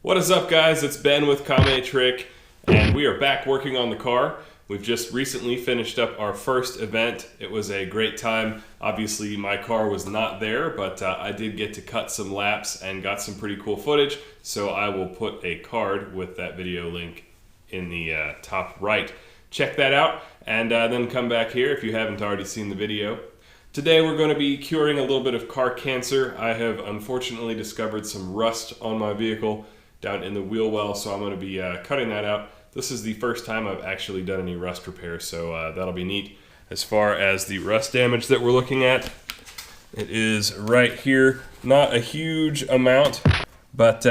What is up, guys? It's Ben with Kame Trick, and we are back working on the car. We've just recently finished up our first event. It was a great time. Obviously, my car was not there, but I did get to cut some laps and got some pretty cool footage, so I will put a card with that video link in the top right. Check that out, and then come back here if you haven't already seen the video. Today we're going to be curing a little bit of car cancer. I have unfortunately discovered some rust on my vehicle down in the wheel well, so I'm going to be cutting that out. This is the first time I've actually done any rust repair, so that'll be neat. As far as the rust damage that we're looking at, it is right here. Not a huge amount, but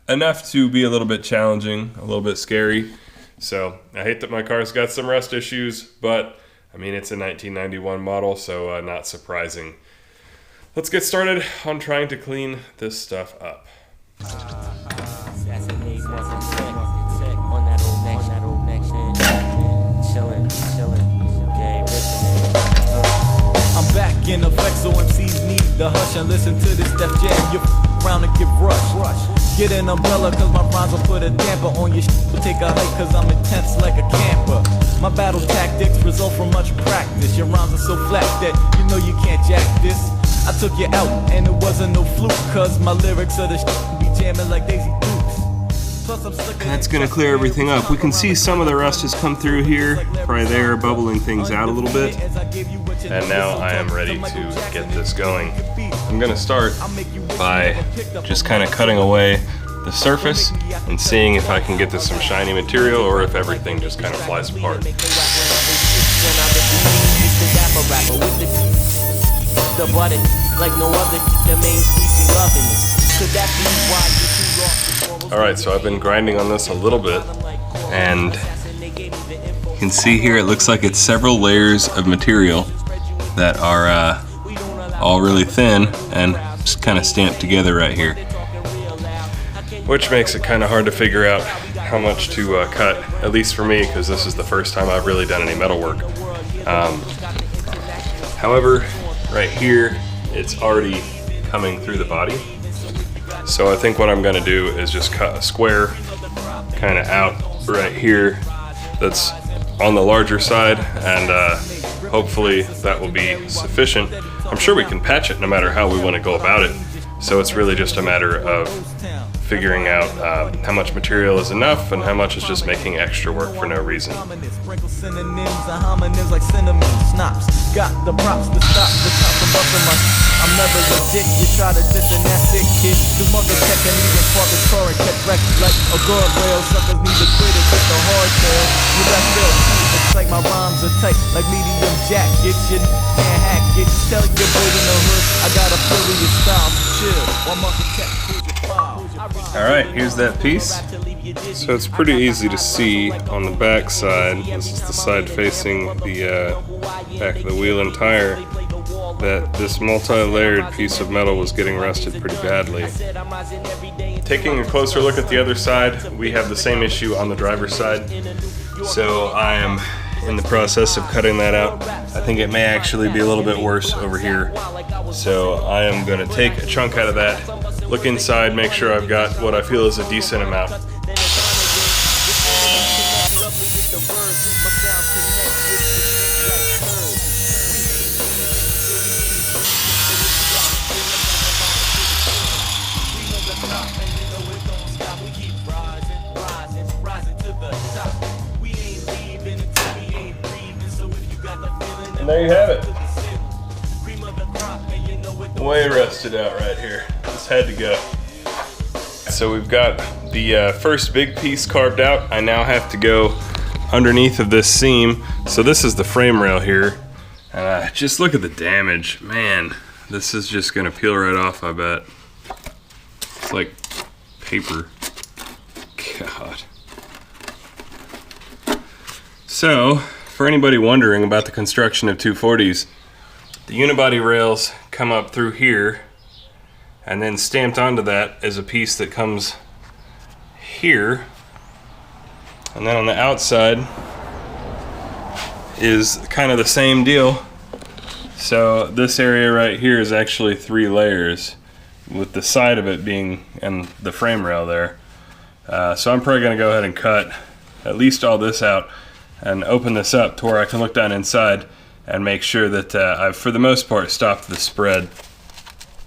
enough to be a little bit challenging, a little bit scary. So I hate that my car's got some rust issues, but I mean, it's a 1991 model, so not surprising. Let's get started on trying to clean this stuff up. I'm back in effect, so MCs need the hush and listen to this Def Jam. You around and get rushed. Get an umbrella, cause my rhymes will put a damper on your Take a hike, cause I'm intense like a camper. My battle tactics result from much practice. Your rhymes are so flat that you know you can't jack this. I took you out, and it wasn't no fluke, cause my lyrics are the be jamming like Daisy Dukes. Plus I'm slicker. That's gonna clear everything up. We can see some of the rust has come through here, right there, bubbling things out a little bit. And now I am ready to get this going. I'm gonna start by just kind of cutting away the surface and seeing if I can get to some shiny material or if everything just kind of flies apart. Alright, so I've been grinding on this a little bit, and you can see here it looks like it's several layers of material that are all really thin and just kind of stamped together right here, which makes it kind of hard to figure out how much to cut, at least for me, because this is the first time I've really done any metal work. However, right here it's already coming through the body, so I think what I'm going to do is just cut a square kind of out right here that's on the larger side, and hopefully that will be sufficient. I'm sure we can patch it no matter how we want to go about it, so it's really just a matter of figuring out how much material is enough and how much is just making extra work for no reason. I'm never legit, you try to diss and that's it, kid. Do market tech and even park the car and catch wreck like a guardrail. Suckers need to quit it with the hardtail. You left real cheap, it's like my rhymes are tight, like medium jackets. You can't hack it, tell your boy in the hood I got a furious style, so chill. While market tech pulls your file. Alright, here's that piece. So it's pretty easy to see on the back side, this is the side facing the back of the wheel and tire, that this multi-layered piece of metal was getting rusted pretty badly. Taking a closer look at the other side, we have the same issue on the driver's side. So I am in the process of cutting that out. I think it may actually be a little bit worse over here. So I am going to take a chunk out of that, look inside, make sure I've got what I feel is a decent amount. And there you have it. Way rusted out right here. This had to go. So we've got the first big piece carved out. I now have to go underneath of this seam. So this is the frame rail here. Just look at the damage. Man, this is just gonna peel right off, I bet. It's like paper. God. So, for anybody wondering about the construction of 240s, the unibody rails come up through here, and then stamped onto that is a piece that comes here, and then on the outside is kind of the same deal. So this area right here is actually 3 layers, with the side of it being, and the frame rail there, So I'm probably going to go ahead and cut at least all this out and open this up to where I can look down inside and make sure that I've, for the most part, stopped the spread.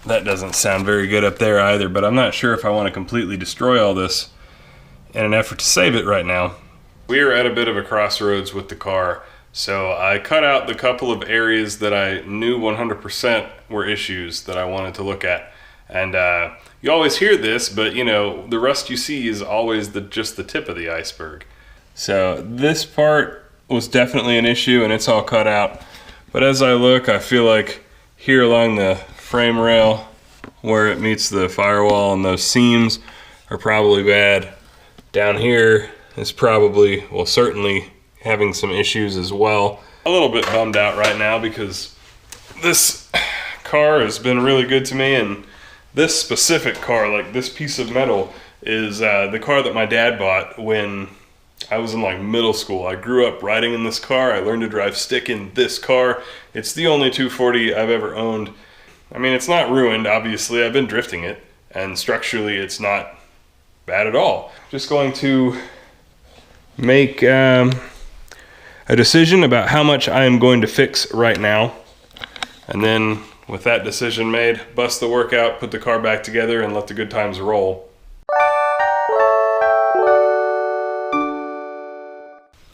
That doesn't sound very good up there either, but I'm not sure if I want to completely destroy all this in an effort to save it right now. We are at a bit of a crossroads with the car, so I cut out the couple of areas that I knew 100% were issues that I wanted to look at. And you always hear this, but you know, the rust you see is always just the tip of the iceberg. So this part was definitely an issue and it's all cut out. But as I look, I feel like here along the frame rail where it meets the firewall and those seams are probably bad. Down here is probably, well, certainly having some issues as well. A little bit bummed out right now because this car has been really good to me, and this specific car, like this piece of metal, is the car that my dad bought when I was in like middle school. I grew up riding in this car. I learned to drive stick in this car. It's the only 240 I've ever owned. I mean, it's not ruined, obviously. I've been drifting it, and structurally it's not bad at all. Just going to make a decision about how much I am going to fix right now, and then with that decision made, bust the workout, put the car back together, and let the good times roll.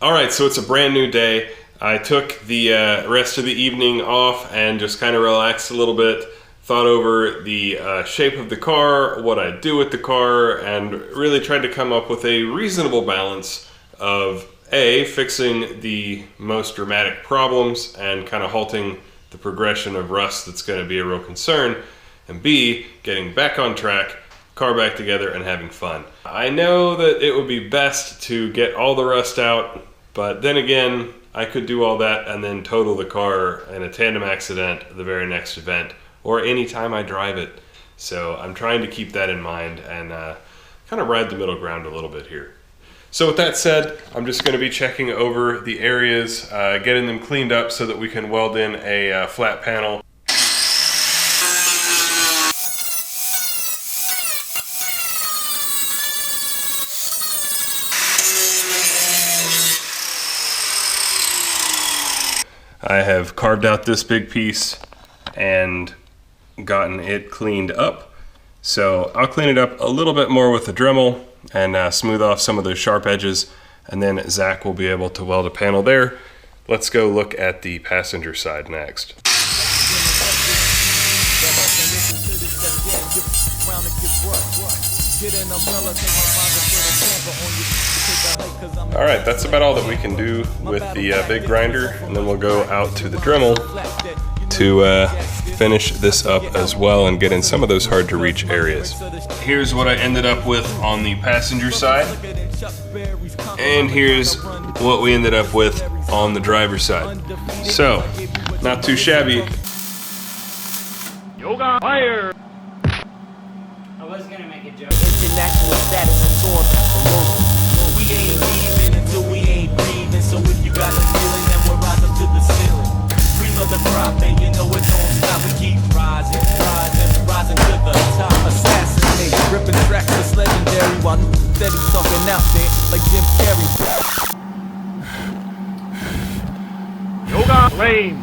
Alright, so it's a brand new day. I took the rest of the evening off and just kind of relaxed a little bit, thought over the shape of the car, what I'd do with the car, and really tried to come up with a reasonable balance of A, fixing the most dramatic problems and kind of halting the progression of rust that's going to be a real concern, and B, getting back on track, car back together, and having fun. I know that it would be best to get all the rust out, but then again, I could do all that and then total the car in a tandem accident the very next event, or any time I drive it. So I'm trying to keep that in mind and kind of ride the middle ground a little bit here. So with that said, I'm just going to be checking over the areas, getting them cleaned up so that we can weld in a flat panel. I have carved out this big piece and gotten it cleaned up. So I'll clean it up a little bit more with a Dremel and smooth off some of those sharp edges, and then Zach will be able to weld a panel there. Let's go look at the passenger side next. All right, that's about all that we can do with the big grinder, and then we'll go out to the Dremel to finish this up as well and get in some of those hard to reach areas. Here's what I ended up with on the passenger side, and here's what we ended up with on the driver's side. So, not too shabby. Yoga fire! I was gonna make a joke. International status is soaring past the road. We ain't leaving until we ain't breathing. So if you got a feeling, then we're rising to the ceiling. Cream of the crop, and you know it don't stop. We keep rising, rising to the top. Assassinate, ripping tracks that's legendary while steady talking out there like Jim Carrey. Yoga flame!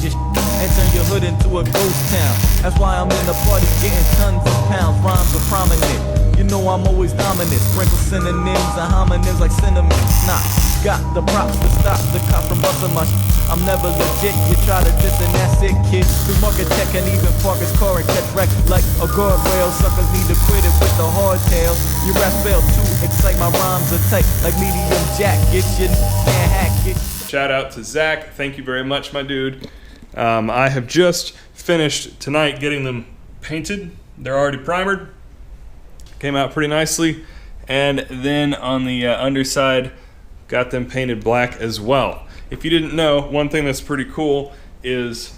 Just and turn your hood into a ghost town. That's why I'm in the party getting tons of pounds. Rhymes are prominent. You know I'm always dominant. Sprinkle synonyms and homonyms like cinnamon. Nah, got the props to stop the cop from busting my I'm never legit. You try to diss and that's it, kid. Free market tech and even park his car and catch wreck like a guardrail. Suckers need to quit it with the hardtail. Your rap spell too excite. My rhymes are tight like medium jacket. You can't hack it. Shout out to Zach. Thank you very much, my dude. I have just finished tonight getting them painted. They're already primered. Came out pretty nicely. And then on the underside, got them painted black as well. If you didn't know, one thing that's pretty cool is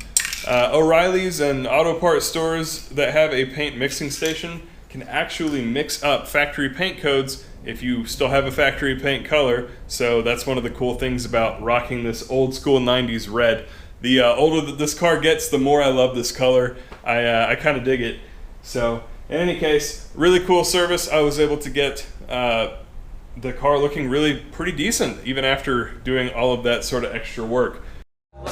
O'Reilly's and auto parts stores that have a paint mixing station can actually mix up factory paint codes if you still have a factory paint color. So that's one of the cool things about rocking this old school 90s red. The older that this car gets, the more I love this color. I kind of dig it. So in any case, really cool service. I was able to get the car looking really pretty decent, even after doing all of that sort of extra work.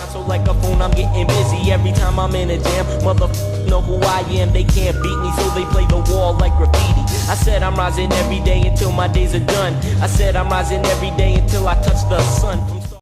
So like a phone, I'm getting busy every time I'm in a jam. Motherfuckers know who I am, they can't beat me, so they play the wall like graffiti. I said I'm rising every day until my days are done. I said I'm rising every day until I touch the sun.